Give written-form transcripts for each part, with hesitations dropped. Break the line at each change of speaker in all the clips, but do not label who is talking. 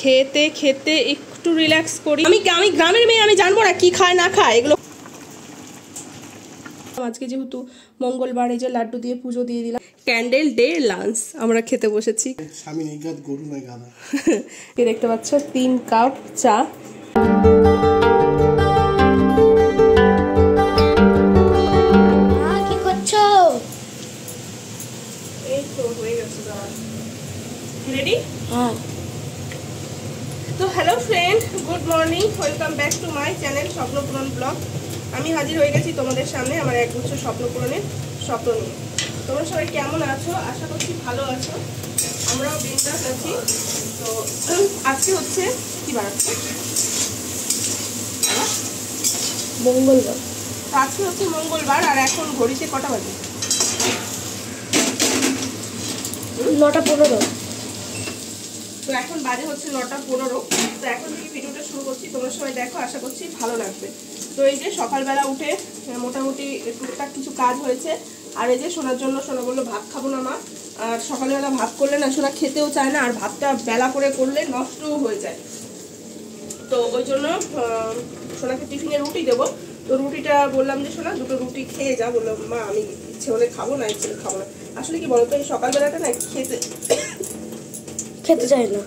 খেতে খেতে একটু রিল্যাক্স করি। আমি গ্রামের মেয়ে, আমি জানবো না কি খায় না খায় এগুলো। আজকে যেহেতু মঙ্গলবার, এই যে লাড্ডু দিয়ে পুজো দিয়ে দিলাম। ক্যান্ডেল ডে লাঞ্চ আমরা খেতে বসেছি। এই দেখতে পাচ্ছ 3 কাপ চা।
কি করছো?
এই তো হয়ে গেছে। রেডি?
হ্যাঁ।
তো hello friend, good morning, welcome back to my channel Swapnapuran blog. আমি হাজির হয়ে গেছি তোমাদের সামনে আমার একগুচ্ছ স্বপ্নপূরণের স্বপ্ন নিয়ে। তোমরা সবাই কেমন আছো? আশা করছি ভালো আছো, আমরাও বিন্দাস আছি। তো আজকে হচ্ছে কি বার?
মঙ্গলবার।
তো আজকে হচ্ছে মঙ্গলবার, আর এখন ঘড়িতে কটা বাজে?
9:15।
তো এখন বাজে হচ্ছে 9:15। তো এখন থেকে ভিডিওটা শুরু করছি, তোমরা সবাই দেখো, আশা করছি ভালো লাগবে। তো এই যে সকালবেলা উঠে মোটামুটি টুকটাক কিছু কাজ হয়েছে। আর এই যে শোনার জন্য, শোনা বললো ভাত খাবো না মা। আর সকালবেলা ভাত করলে না শোনা খেতেও চায় না, আর ভাতটা বেলা করে করলে নষ্টও হয়ে যায়। তো ওই জন্য সোনাকে টিফিনে রুটি দেবো। তো রুটিটা বললাম যে শোনা 2টো রুটি খেয়ে যা। বললাম মা আমি ইচ্ছে হলে খাবো না, ইচ্ছে হলে খাবো না। আসলে কি বলতো, এই সকালবেলাটা না খেতে চায় না,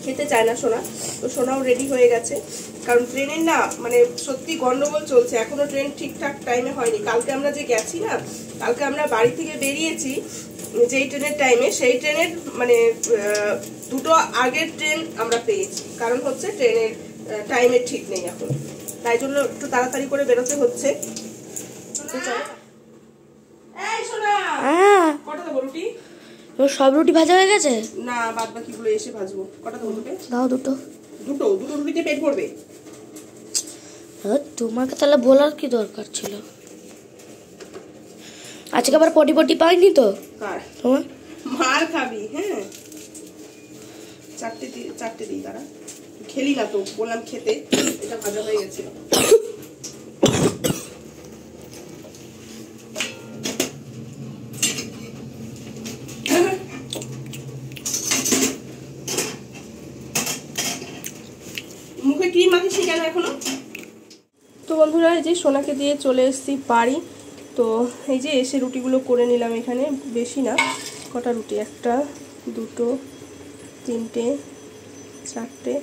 খেতে চায় না সোনা। তো সোনাও রেডি হয়ে গেছে, কারণ ট্রেনের না মানে সত্যি গন্ডগোল চলছে, এখনো ট্রেন ঠিকঠাক টাইমে হয়নি। কালকে আমরা যে গেছি না, কালকে আমরা বাড়ি থেকে বেরিয়েছি যেই ট্রেনের টাইমে, সেই ট্রেনের মানে 2টো আগের ট্রেন আমরা পেয়েছি। কারণ হচ্ছে ট্রেনের টাইমের ঠিক নেই এখন, তাই জন্য একটু তাড়াতাড়ি করে বেরোতে হচ্ছে। এই সোনা, কটা দেবো রুটি?
সব রুটি ভাজা হয়ে গেছে?
না, বাদ বাকিগুলো এসে ভাজবো। কটা দেবো তোকে?
দাও দুটো।
দুটো রুটিতে পেট ভরবে?
তোমাকে তাহলে বলার কি দরকার ছিল? আজকে আবার পটি পাইনি তো?
কার?
তোমার।
মার খাবি। হ্যাঁ, চারটে দিই তারা। খেলি না তো, বললাম খেতে। এটা ভাজা হয়ে গেছিল। মুখে ক্রিম মাখিস কেন এখনো? তো বন্ধুরা, এই যে সোনাকে দিয়ে চলে এসেছি বাড়ি। তো এই যে এসে রুটিগুলো করে নিলাম এখানে, বেশি না। কটা রুটি? 1টা 2টো 3টে 4টে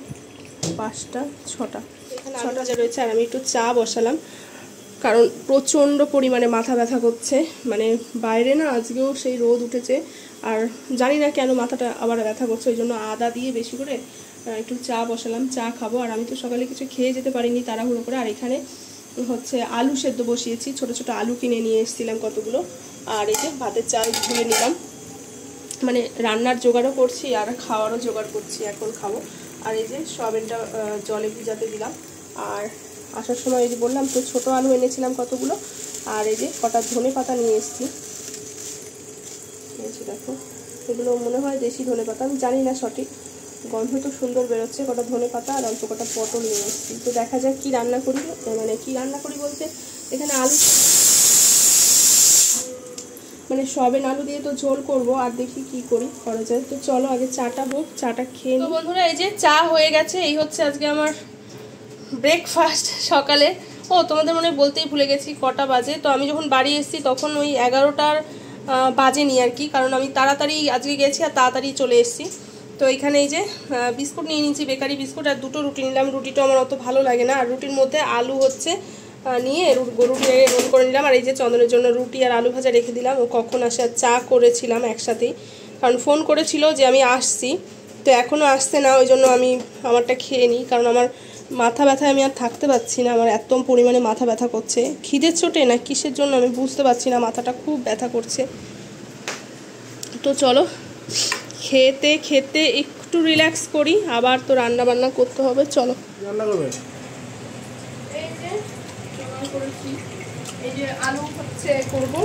5টা 6টা। এখানে 6টা যা রয়েছে। আর আমি একটু চা বসালাম, কারণ প্রচণ্ড পরিমাণে মাথা ব্যথা করছে। মানে বাইরে না আজকেও সেই রোদ উঠেছে, আর জানি না কেন মাথাটা আবার ব্যথা করছে। ওই জন্য আদা দিয়ে বেশি করে একটু চা বসালাম, চা খাবো। আর আমি তো সকালে কিছু খেয়ে যেতে পারিনি তাড়াহুড়ো করে। আর এখানে হচ্ছে আলু সেদ্ধ বসিয়েছি, ছোট ছোট আলু কিনে নিয়ে এসেছিলাম কতগুলো। আর এই যে ভাতের চাল ধুয়ে নিলাম, মানে রান্নার জোগাড়ও করছি আর খাওয়ারও জোগাড় করছি, এখন খাবো। আর এই যে সয়াবিনটা জলে ভিজাতে দিলাম। আর আসার সময় এই যে বললাম তো ছোট আলু এনেছিলাম কতগুলো। আর এই যে কটা ধনে পাতা নিয়ে এসেছি, দেখো এগুলো মনে হয় দেশি ধনে পাতা, আমি জানি না সঠিক, গন্ধ তো সুন্দর বেরোচ্ছে। কটা ধনে পাতা আর অল্প কটা পটল নিয়ে এসেছি। তো দেখা যাক কি রান্না করি। মানে কি রান্না করি বলতে, এখানে আলু মানে সয়াবিন আলু দিয়ে তো ঝোল করব, আর দেখি কি করা যায়। তো চলো আগে চাটা হোক, চাটা খেয়ে। তো বন্ধুরা, এই যে চা হয়ে গেছে। এই হচ্ছে আজকে আমার ব্রেকফাস্ট সকালে। ও তোমাদের মনে বলতেই ভুলে গেছি কটা বাজে। তো আমি যখন বাড়ি এসেছি তখন ওই 11টার বাজেনি আর কি, কারণ আমি তাড়াতাড়ি আজকে গেছি আর তাড়াতাড়ি চলে এসেছি। তো এখানে এই যে বিস্কুট নিয়ে নিয়েছি, বেকারি বিস্কুট, আর 2টো রুটি নিলাম। রুটিটা আমার অত ভালো লাগে না, আর রুটির মধ্যে আলু হচ্ছে নিয়ে রুটি রোল করে নিলাম। আর এই যে চন্দনের জন্য রুটি আর আলু ভাজা রেখে দিলাম। ও কখন আসে, আর চা করেছিলাম একসাথেই, কারণ ফোন করেছিল যে আমি আসছি। তো এখনও আসছে না, ওই জন্য আমি আমারটা খেয়ে নিই, কারণ আমার মাথা ব্যথায় আমি আর থাকতে পারছি না। আমার এত পরিমাণে মাথা ব্যথা করছে, খিদের চোটে না কিসের জন্য আমি বুঝতে পারছি না, মাথাটা খুব ব্যথা করছে। তো চলো খেতে খেতে একটু রিল্যাক্স করি, আবার তো রান্না বান্না করতে হবে। চলো রান্না করবে। এই যে আলু হচ্ছে করবো,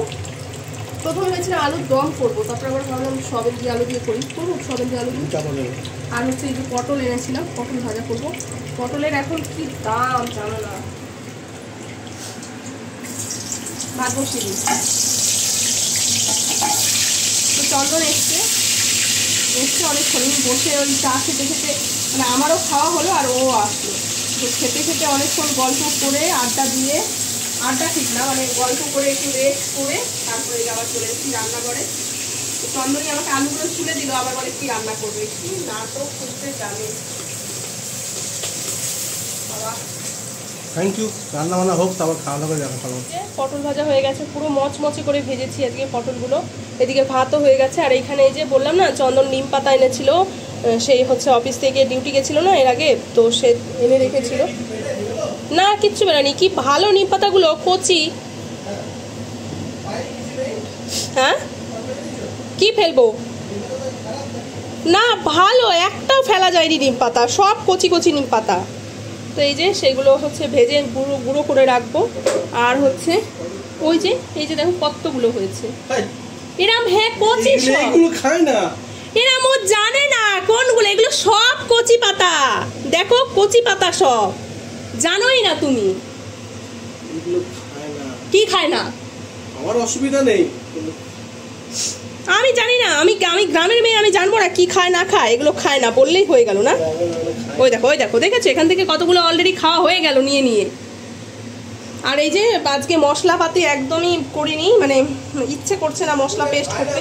প্রথমে ভেবেছিলাম আলুর দম করবো, তারপরে আবার ভাবলাম সয়াবিন দিয়ে আলু দিয়ে করি। করবো সয়াবিন দিয়ে আলু দিয়ে। আর হচ্ছে এই যে পটল এনেছিলাম, পটল ভাজা করবো। পটলের এখন কি দাম জানো না। ভাত বসিয়ে দিই। তো চন্দন এসছে, এসছে অনেকক্ষণ বসে ওই চা খেতে খেতে, মানে আমারও খাওয়া হলো আর ও আসলো। তো খেতে খেতে অনেকক্ষণ গল্প করে আড্ডা দিয়ে, আড্ডা ঠিক না মানে গল্প করে একটু রেস্ট করে তারপরে আবার চলে এসেছি রান্নাঘরে। চন্দনী আমাকে আলুগুলো ছুলে দিল, আবার বলে কি রান্না করবে, কি নাটক করতে জানে বাবা।
Thank you. রান্না বান্না হোক তারপর খাওয়া দাওয়া দেখা খাবো।
পটল ভাজা হয়ে গেছে, পুরো মচমচে করে ভেজেছি আজকে পটলগুলো। এদিকে ভাতও হয়ে গেছে। আর এইখানে এই যে বললাম না চন্দন নিম পাতা এনেছিল, সেই হচ্ছে অফিস থেকে ডিউটি গেছিল না এর আগে, তো সে এনে রেখেছিল। না কিচ্ছু বেরানি, কি ভালো নিম পাতাগুলো, কচি। হ্যাঁ কি ফেলবো না, ভালো একটাও ফেলা যায়নি নিম পাতা, সব কচি কচি নিম পাতা। তো এই যে সেগুলো হচ্ছে ভেজে গুঁড়ো গুঁড়ো করে রাখবো। আর হচ্ছে ওই যে এই যে দেখো কতগুলো হয়েছে এরম, হ্যাঁ কচি
এগুলো খায় না
এরম, ও জানে না কোনগুলো, এগুলো সব কচি পাতা, দেখো কচি পাতা সব, জানোই না তুমি।
এগুলো খায় না।
কি খায় না?
আমার অসুবিধা নেই,
আমি জানি না, আমি গ্রামের মেয়ে, আমি জানবো না কি খায় না খায়, এগুলো খায় না বললেই হয়ে গেল না। ওই দেখো ওই দেখো, দেখেছো এখান থেকে কতগুলো অলরেডি খাওয়া হয়ে গেল নিয়ে নিয়ে। আর এই যে আজকে মশলাপাতি একদমই করিনি, মানে ইচ্ছে করছে না মশলা পেস্ট করতে।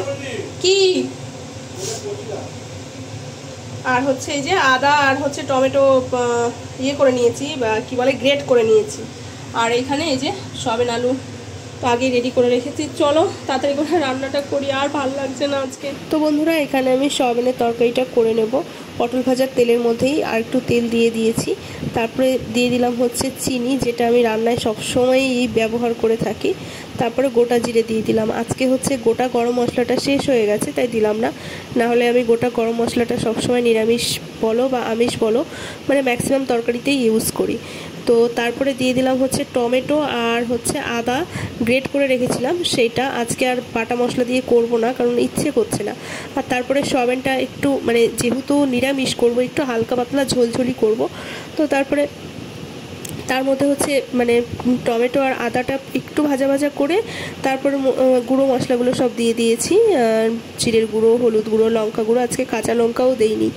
কি আর হচ্ছে এই যে আদা আর হচ্ছে টমেটো ইয়ে করে নিয়েছি, বা কি বলে গ্রেট করে নিয়েছি। আর এইখানে এই যে সয়াবিন আলু তো আগে রেডি করে রেখেছি। চলো তাড়াতাড়ি করে রান্নাটা করি, আর ভালো লাগছে না আজকে। তো বন্ধুরা এখানে আমি সয়াবিনের তরকারিটা করে নেব। পটল ভাজার তেলের মধ্যেই আর একটু তেল দিয়ে দিয়েছি, তারপরে দিয়ে দিলাম হচ্ছে চিনি, যেটা আমি রান্নায় সবসময়ই ব্যবহার করে থাকি। তারপরে গোটা জিরে দিয়ে দিলাম। আজকে হচ্ছে গোটা গরম মশলাটা শেষ হয়ে গেছে তাই দিলাম না, না হলে আমি গোটা গরম মশলাটা সবসময় নিরামিষ বলো বা আমিষ বলো মানে ম্যাক্সিমাম তরকারিতেই ইউজ করি। তো তারপরে দিয়ে দিলাম হচ্ছে টমেটো আর হচ্ছে আদা গ্রেট করে রেখেছিলাম, সেইটা আজকে আর বাটা মশলা দিয়ে করব না কারণ ইচ্ছে করছে না। আর তারপরে সয়াবিনটা একটু মানে যেহেতু নিরামিষ করব একটু হালকা পাতলা ঝোলঝোলি করব, তো তারপরে তার মধ্যে হচ্ছে মানে টমেটো আর আদাটা একটু ভাজা ভাজা করে তারপরে গুঁড়ো মশলাগুলো সব দিয়ে দিয়েছি, জিরের গুঁড়ো, হলুদ গুঁড়ো, লঙ্কা গুঁড়ো, আজকে কাঁচা লঙ্কাও দেইনি।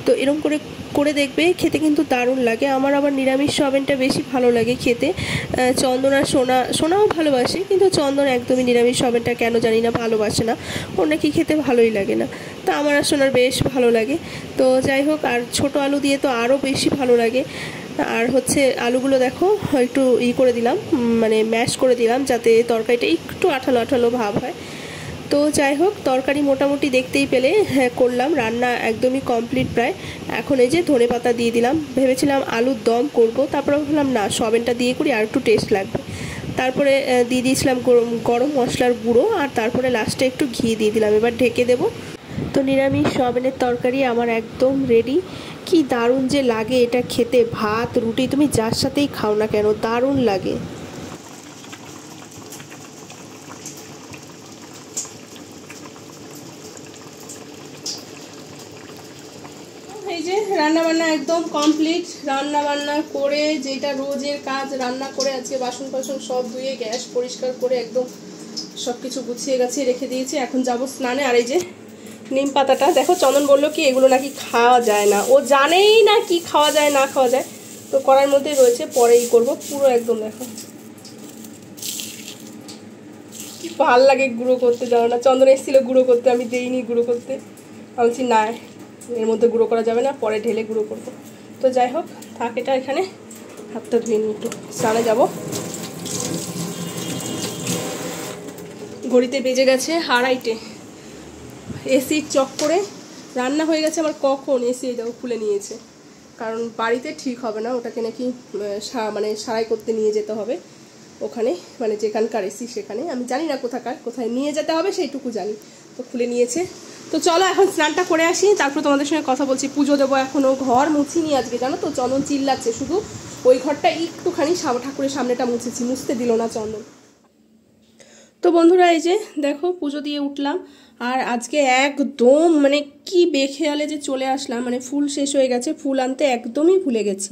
তো এরকম করে করে দেখবে, খেতে কিন্তু দারুণ লাগে। আমার আবার নিরামিষ সয়াবিনটা বেশি ভালো লাগে খেতে। চন্দন আর সোনাও ভালোবাসে, কিন্তু চন্দন একদমই নিরামিষ সয়াবিনটা কেন জানি না ভালোবাসে না, ওর নাকি খেতে ভালোই লাগে না। তো আমার আর সোনার বেশ ভালো লাগে। তো যাই হোক, আর ছোটো আলু দিয়ে তো আরও বেশি ভালো লাগে। আর হচ্ছে আলুগুলো দেখো একটু করে দিলাম, মানে ম্যাশ করে দিলাম যাতে তরকারিটা একটু আঠালো আঠালো ভাব হয়। তো যাই হোক, তরকারি মোটামুটি দেখতেই পেলে হ্যাঁ করলাম, রান্না একদমই কমপ্লিট প্রায়। এখন এই যে ধনেপাতা দিয়ে দিলাম, ভেবেছিলাম আলুর দম করব, তারপরে ভাবলাম না সয়াবিনটা দিয়ে করি আর একটু টেস্ট লাগবে। তারপরে দিয়ে দিয়েছিলাম গরম মশলার গুঁড়ো, আর তারপরে লাস্টে একটু ঘি দিয়ে দিলাম। এবার ঢেকে দেবো। তো নিরামিষ সয়াবিনের তরকারি আমার একদম রেডি। কি দারুণ যে লাগে এটা খেতে, ভাত রুটি তুমি যার সাথেই খাও না কেন দারুণ লাগে। এই যে রান্নাবান্না একদম কমপ্লিট। রান্নাবান্না করে যেটা রোজের কাজ, রান্না করে আজকে বাসন টাসন সব ধুয়ে গ্যাস পরিষ্কার করে একদম সব কিছু গুছিয়ে গাছিয়ে রেখে দিয়েছি। এখন যাব স্নানে। আর এই যে নিম পাতাটা দেখো, চন্দন বললো কি এগুলো নাকি খাওয়া যায় না, ও জানেই না কি খাওয়া যায় না খাওয়া যায়। তো করার মধ্যে রয়েছে, পরেই করব পুরো একদম। দেখো কি ভাল লাগে গুঁড়ো করতে, জানো না চন্দন এসেছিল গুঁড়ো করতে, আমি দেইনি গুঁড়ো করতে, আমি বলছি না এর মধ্যে গুঁড়ো করা যাবে না, পরে ঢেলে গুঁড়ো করবো। তো যাই হোক থাক, এটা এখানে হাতটা ধুয়ে নিই, একটু স্নানে যাবো। ঘড়িতে বেজে গেছে 2:30। এসির চক্করে রান্না হয়ে গেছে আমার কখন, এসি এটাও খুলে নিয়েছে, কারণ বাড়িতে ঠিক হবে না, ওটাকে নাকি মানে সারাই করতে নিয়ে যেতে হবে ওখানে, মানে যেখানকার এসি সেখানে, আমি জানি না কোথায় নিয়ে যেতে হবে সেইটুকু জানি। তো খুলে নিয়েছে। তো চলো এখন স্নানটা করে আসি, তারপর তোমাদের সঙ্গে কথা বলছি। পুজো দেবো এখনও, ঘর মুছিনি আজকে, জানো তো চন্দন চিল্লাচ্ছে, শুধু ওই ঘরটা একটুখানি ঠাকুরের সামনেটা মুছেছি, মুছতে দিল না চন্দন। তো বন্ধুরা এই যে দেখো পুজো দিয়ে উঠলাম, আর আজকে একদম মানে কি বেখেয়ালে যে চলে আসলাম, মানে ফুল শেষ হয়ে গেছে, ফুল আনতে একদমই ভুলে গেছি।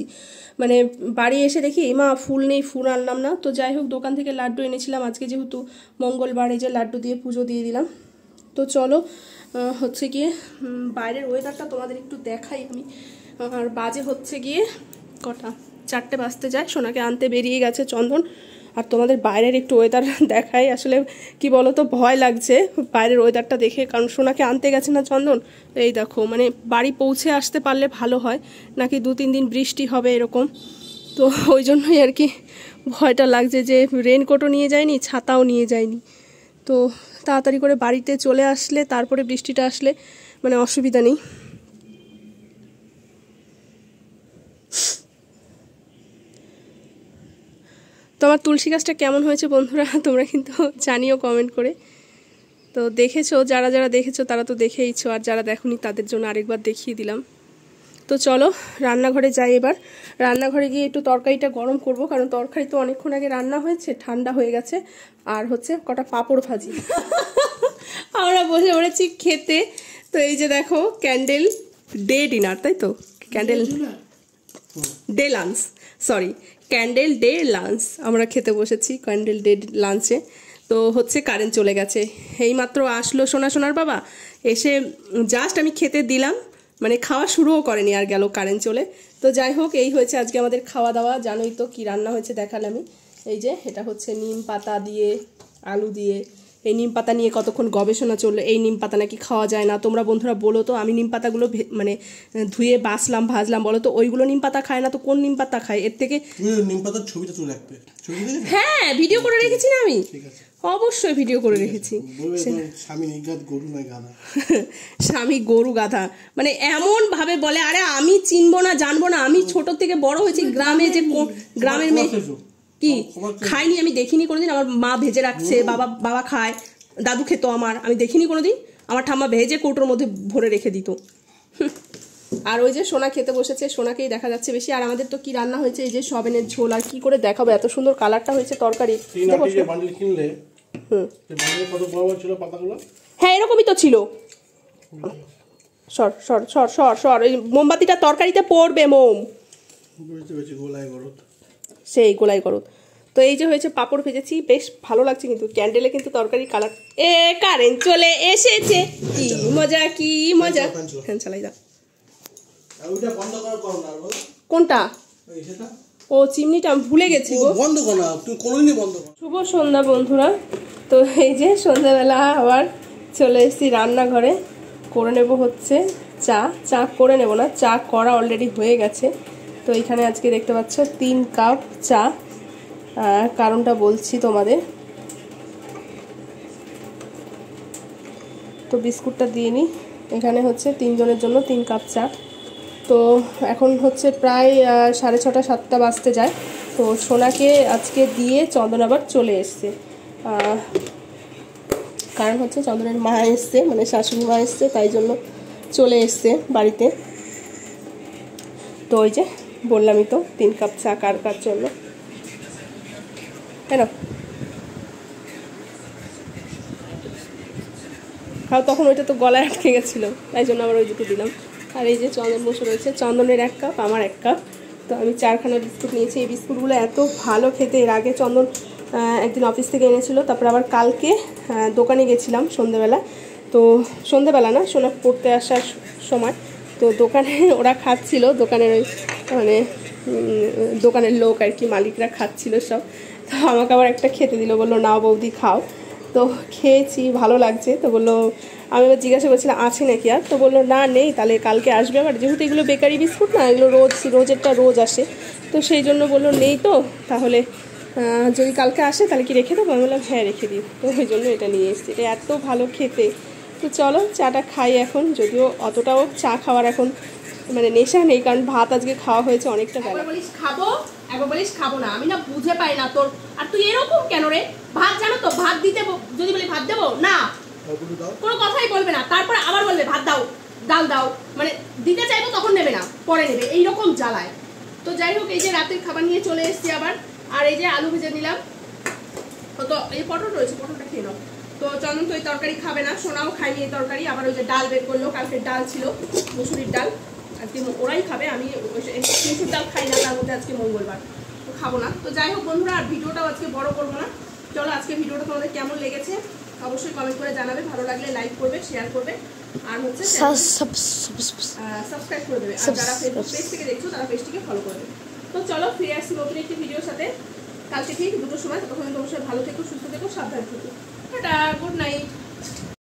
মানে বাড়ি এসে দেখি মা ফুল নেই, ফুল আনলাম না। তো যাই হোক দোকান থেকে লাড্ডু এনেছিলাম, আজকে যেহেতু মঙ্গলবার, এই যে লাড্ডু দিয়ে পুজো দিয়ে দিলাম। তো চলো হচ্ছে গিয়ে বাইরের ওয়েদারটা তোমাদের একটু দেখাই আমি। আর বাজে হচ্ছে গিয়ে কটা, 4টে বাজতে যায়। সোনাকে আনতে বেরিয়ে গেছে চন্দন। আর তোমাদের বাইরের একটু ওয়েদার দেখাই। আসলে কি বলো তো, ভয় লাগছে বাইরের ওয়েদারটা দেখে, কারণ সোনাকে আনতে গেছে না চন্দন। এই দেখো, মানে বাড়ি পৌঁছে আসতে পারলে ভালো হয়, নাকি 2-3 দিন বৃষ্টি হবে এরকম। তো ওই জন্যই আর কি ভয়টা লাগছে, যে রেনকোটও নিয়ে যায়নি, ছাতাও নিয়ে যায়নি। তো তাড়াতাড়ি করে বাড়িতে চলে আসলে, তারপরে বৃষ্টিটা আসলে মানে অসুবিধা নেই। তো আমার তুলসী গাছটা কেমন হয়েছে বন্ধুরা, তোমরা কিন্তু জানিও কমেন্ট করে। তো দেখেছো, যারা যারা দেখেছো তারা তো দেখেইছো, আর যারা দেখোনি তাদের জন্য আরেকবার দেখিয়ে দিলাম। তো চলো রান্নাঘরে যাই এবার। রান্নাঘরে গিয়ে একটু তরকারিটা গরম করব, কারণ তরকারি তো অনেকক্ষণ আগে রান্না হয়েছে, ঠান্ডা হয়ে গেছে। আর হচ্ছে কটা পাঁপড় ভাজি। আমরা বসে পড়েছি খেতে। তো এই যে দেখো, ক্যান্ডেল ডে ডিনার, তাই তো? Candle day lunch, sorry, candle day lunch আমরা খেতে বসেছি, ক্যান্ডেল ডে লাঞ্চে। তো হচ্ছে কারেন্ট চলে গেছে, এইমাত্র আসলো সোনার বাবা, এসে জাস্ট আমি খেতে দিলাম, মানে খাওয়া শুরুও করেনি আর গেল কারেন্ট চলে। তো যাই হোক, এই হয়েছে আজকে আমাদের খাওয়া দাওয়া। জানোই তো কি রান্না হয়েছে, দেখালাম আমি। এই যে এটা হচ্ছে নিম পাতা দিয়ে আলু দিয়ে। এই নিম পাতা নিয়ে কতক্ষণ গবেষণা চললো, এই নিম পাতা নাকি খাওয়া যায় না। তোমরা বন্ধুরা বলো তো, আমি নিম পাতাগুলো মানে ধুয়ে বাছলাম ভাজলাম, বলো তো ওইগুলো নিম পাতা খায় না তো কোন নিম পাতা খায়? এর থেকে
নিম পাতার ছবিটা তুলে রাখবে।
হ্যাঁ, ভিডিও করে রেখেছি না আমি, অবশ্যই ভিডিও করে রেখেছি। স্বামী গরু গাধা মানে এমন ভাবে বলে, আরে আমি চিনবো না জানবো না, আমি ছোট থেকে বড় হয়েছি গ্রামে, যে গ্রামের মেয়ে কি খাইনি আমি দেখিনি কোনোদিন। আমার মা ভেজে রাখছে, বাবা খায়, দাদু খেত, আমি দেখিনি কোনোদিন। আমার ঠাম্মা ভেজে কৌটোর মধ্যে ভরে রেখে দিত। আর ওই যে সোনা খেতে বসেছে, সোনাকেই দেখা যাচ্ছে বেশি। আর আমাদের তো কি রান্না হয়েছে, এই যে সবেনের ঝোল। আর কি করে দেখাবো, এত সুন্দর কালারটা হয়েছে তরকারি। হ্যাঁ, এরকমই তো ছিল। সর সর সর সর সর, এই মোমবাতিটা তরকারিতে পড়বে, মোম সেই গোলাই করো। তো এই যে হয়েছে, পাঁপড় ভেজেছি, বেশ ভালো লাগছে কিন্তু ক্যান্ডেলে কিন্তু তরকারি কালার। এ কারেন্ট চলে এসেছে, কি মজা কি মজা। ফ্যান চালাই দাও। কোনটা? ও চিমনিটা আমি ভুলে গেছি গো, বন্ধ করো না, তুমি কোনোদিনই বন্ধ করো। শুভ সন্ধ্যা বন্ধুরা। তো এই যে সন্ধ্যাবেলা আবার চলে এসেছি রান্নাঘরে। করে নেব হচ্ছে চা করে নেব না, চা করা অলরেডি হয়ে গেছে। তো এখানে আজকে দেখতে পাচ্ছ 3 কাপ চা। কারণটা বলছি তোমাদের। তো বিস্কুটটা দিয়ে নিই। এখানে হচ্ছে 3 জনের জন্য 3 কাপ চা। তো এখন হচ্ছে প্রায় 6:30 7টা বাজতে যায়। তো সোনাকে আজকে দিয়ে চন্দন আবার চলে এসছে, কারণ হচ্ছে চন্দনের মা এসছে, মানে শাশুড়ি মা এসছে, তাই জন্য চলে এসছে বাড়িতে। তো ওই যে বললামই তো 3 কাপ চা কার জন্য, কেন খাও। তখন ওইটা তো গলায় আটকে গেছিলো, তাই জন্য আবার ওই দুটো দিলাম। আর এই যে চন্দন বসে রয়েছে, চন্দনের 1 কাপ, আমার 1 কাপ। তো আমি 4খানা বিস্কুট নিয়েছি। এই বিস্কুটগুলো এত ভালো খেতে, এর আগে চন্দন একদিন অফিস থেকে এনেছিল, তারপর আবার কালকে দোকানে গেছিলাম সন্ধ্যেবেলা। তো সন্ধ্যেবেলা না, সোনা পড়তে আসার সময়, তো দোকানে ওরা খাচ্ছিল, দোকানের ওই মানে দোকানের লোক আর কি, মালিকরা খাচ্ছিল সব। তো আমাকে আবার একটা খেতে দিল, বললো নাও বৌদি খাও। তো খেয়েছি, ভালো লাগছে। তো বললো, আমি এবার জিজ্ঞাসা করছিলাম আছে নাকি আর, তো বললো না নেই, তাহলে কালকে আসবে আবার। যেহেতু এগুলো বেকারি বিস্কুট না, এগুলো রোজেরটা রোজ আসে, তো সেই জন্য বললো নেই, তো তাহলে যদি কালকে আসে তাহলে কি রেখে দেবো? আমি বললাম হ্যাঁ রেখে দিই। তো ওই জন্য এটা নিয়ে এসেছি, এটা এত ভালো খেতে। তো চলো চাটা খাই এখন, যদিও অতটাও চা খাওয়ার এখন মানে নেশা নেই, কারণ ভাত আজকে খাওয়া হয়েছে অনেকটা বেলা। বলিস খাবো, একবার বলিস খাবো না, আমি না বুঝে পাই না তোর। আর তুই এরকম কেন রে? ভাত জানো তো, ভাত দিতে যদি বলি ভাত দেবো না, কোনো কথাই বলবে না, তারপরে আবার বলবে ভাত দাও, ডাল দাও, মানে দিতে চাইবো তখন নেবে না, পরে নেবে, এইরকম জ্বালায়। তো যাই হোক, এই যে রাতের খাবার নিয়ে চলে এসেছি আবার। আর এই যে আলু ভেজে নিলাম, তো এই পটল রয়েছে, পটলটা খেয়ে নাও। তো চন্দন তো এই তরকারি খাবে না, সোনাও খায়নি এই তরকারি। আবার ওই যে ডাল বের করলো, কালকে ডাল ছিল মুসুরির ডাল, আজকে ওরাই খাবে, আমি মুসুর ডাল খাই না, তার মধ্যে আজকে মঙ্গলবার, তো খাবো না। তো যাই হোক বন্ধুরা, আর ভিডিওটাও আজকে বড় করবো না। চলো আজকে ভিডিওটা তোমাদের কেমন লেগেছে অবশ্যই কমেন্ট করে জানাবে, ভালো লাগলে লাইক করবে, শেয়ার করবে। আর হচ্ছে সাবস্ক্রাইব করে দেবে, আর যারা ফেসবুক পেজ থেকে দেখছো তারা পেজটিকে ফলো করে দেবে। তো চলো ফিরে আসছি নতুন একটি ভিডিওর সাথে কালকে ঠিক 2টোর সময়। ততক্ষণ তোমার সবাই ভালো থেকো, সুস্থ থেকো, সাবধানে থেকো। Tata, good night.